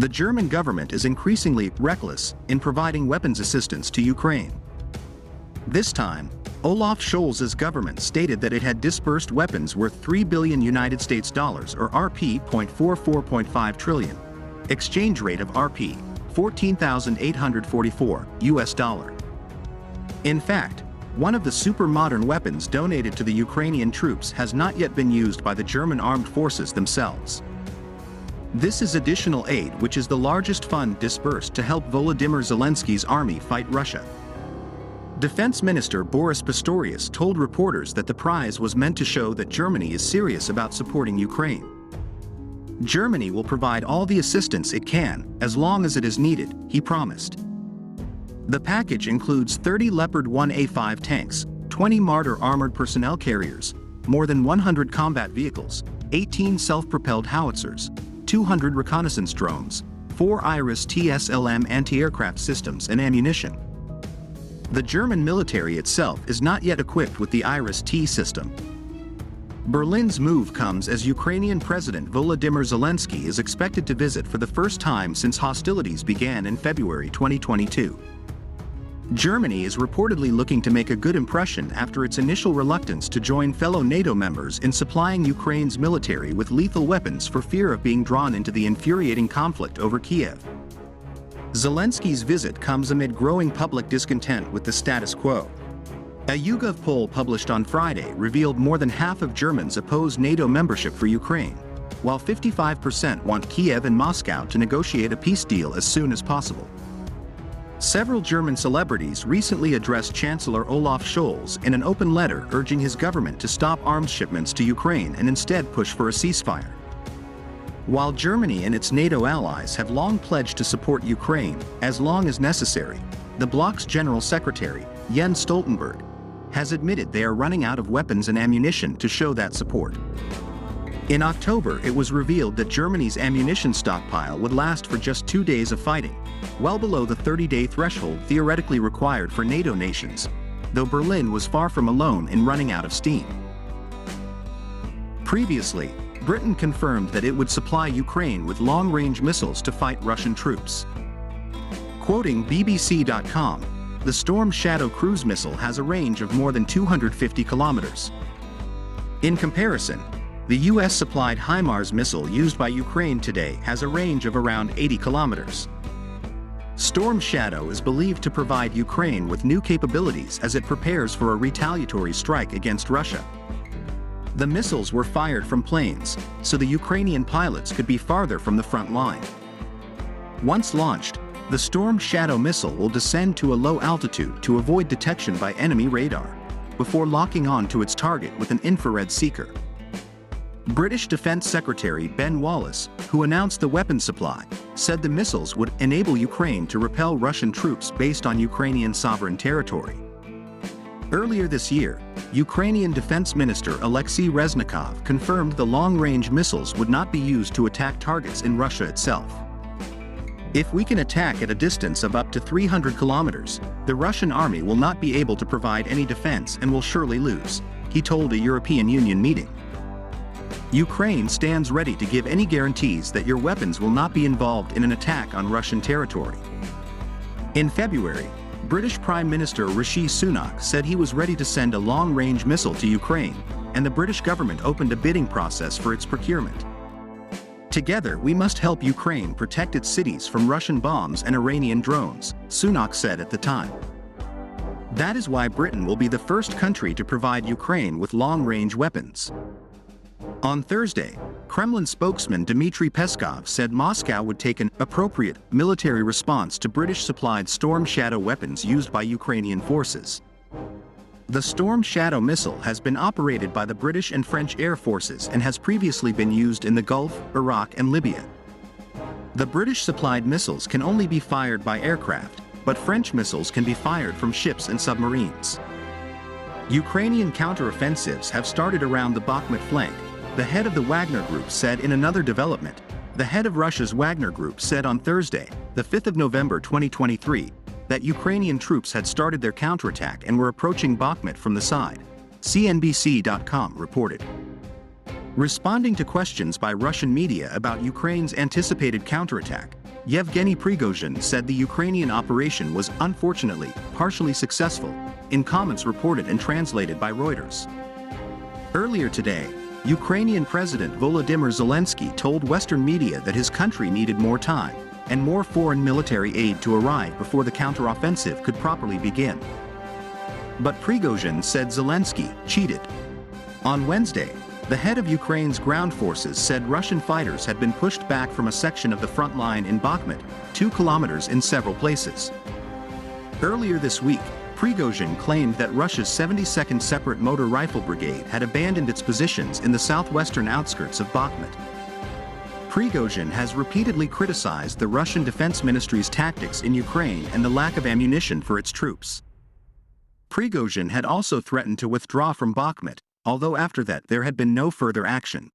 the German government is increasingly reckless in providing weapons assistance to Ukraine. This time, Olaf Scholz's government stated that it had disbursed weapons worth $3 billion United States dollars or Rp. 44.5 trillion. Exchange rate of Rp. 14,844 US dollar. In fact, one of the super modern weapons donated to the Ukrainian troops has not yet been used by the German armed forces themselves. This is additional aid, which is the largest fund disbursed to help Volodymyr Zelensky's army fight Russia. Defense Minister Boris Pistorius told reporters that the prize was meant to show that Germany is serious about supporting Ukraine. Germany will provide all the assistance it can, as long as it is needed, he promised. The package includes 30 Leopard 1A5 tanks, 20 Marder armored personnel carriers, more than 100 combat vehicles, 18 self-propelled howitzers, 200 reconnaissance drones, 4 Iris TSLM anti-aircraft systems and ammunition. The German military itself is not yet equipped with the Iris-T system. Berlin's move comes as Ukrainian President Volodymyr Zelensky is expected to visit for the first time since hostilities began in February 2022. Germany is reportedly looking to make a good impression after its initial reluctance to join fellow NATO members in supplying Ukraine's military with lethal weapons for fear of being drawn into the infuriating conflict over Kiev. Zelensky's visit comes amid growing public discontent with the status quo. A YouGov poll published on Friday revealed more than half of Germans oppose NATO membership for Ukraine, while 55% want Kiev and Moscow to negotiate a peace deal as soon as possible. Several German celebrities recently addressed Chancellor Olaf Scholz in an open letter urging his government to stop arms shipments to Ukraine and instead push for a ceasefire. While Germany and its NATO allies have long pledged to support Ukraine as long as necessary, the bloc's General Secretary, Jens Stoltenberg, has admitted they are running out of weapons and ammunition to show that support. In October, it was revealed that Germany's ammunition stockpile would last for just 2 days of fighting, well below the 30-day threshold theoretically required for NATO nations, though Berlin was far from alone in running out of steam. Previously, Britain confirmed that it would supply Ukraine with long-range missiles to fight Russian troops. Quoting BBC.com, the Storm Shadow cruise missile has a range of more than 250 kilometers. In comparison, the US-supplied HIMARS missile used by Ukraine today has a range of around 80 kilometers. Storm Shadow is believed to provide Ukraine with new capabilities as it prepares for a retaliatory strike against Russia. The missiles were fired from planes, so the Ukrainian pilots could be farther from the front line. Once launched, the Storm Shadow missile will descend to a low altitude to avoid detection by enemy radar, before locking on to its target with an infrared seeker. British Defense Secretary Ben Wallace, who announced the weapon supply, said the missiles would enable Ukraine to repel Russian troops based on Ukrainian sovereign territory. Earlier this year, Ukrainian Defense Minister Alexei Reznikov confirmed the long-range missiles would not be used to attack targets in Russia itself. If we can attack at a distance of up to 300 kilometers, the Russian army will not be able to provide any defense and will surely lose, he told a European Union meeting. Ukraine stands ready to give any guarantees that your weapons will not be involved in an attack on Russian territory. In February, British Prime Minister Rishi Sunak said he was ready to send a long-range missile to Ukraine, and the British government opened a bidding process for its procurement. Together, we must help Ukraine protect its cities from Russian bombs and Iranian drones, Sunak said at the time. That is why Britain will be the first country to provide Ukraine with long-range weapons. On Thursday, Kremlin spokesman Dmitry Peskov said Moscow would take an appropriate military response to British-supplied Storm Shadow weapons used by Ukrainian forces. The Storm Shadow missile has been operated by the British and French air forces and has previously been used in the Gulf, Iraq, and Libya. The British-supplied missiles can only be fired by aircraft, but French missiles can be fired from ships and submarines. Ukrainian counteroffensives have started around the Bakhmut flank, the head of the Wagner Group said in another development. The head of Russia's Wagner Group said on Thursday, the 5th of November 2023, that Ukrainian troops had started their counterattack and were approaching Bakhmut from the side, CNBC.com reported. Responding to questions by Russian media about Ukraine's anticipated counterattack, Yevgeny Prigozhin said the Ukrainian operation was unfortunately partially successful, in comments reported and translated by Reuters. Earlier today, Ukrainian President Volodymyr Zelensky told Western media that his country needed more time and more foreign military aid to arrive before the counteroffensive could properly begin. But Prigozhin said Zelensky cheated. On Wednesday, the head of Ukraine's ground forces said Russian fighters had been pushed back from a section of the front line in Bakhmut, 2 kilometers in several places. Earlier this week, Prigozhin claimed that Russia's 72nd Separate Motor Rifle Brigade had abandoned its positions in the southwestern outskirts of Bakhmut. Prigozhin has repeatedly criticized the Russian Defense Ministry's tactics in Ukraine and the lack of ammunition for its troops. Prigozhin had also threatened to withdraw from Bakhmut, although after that there had been no further action.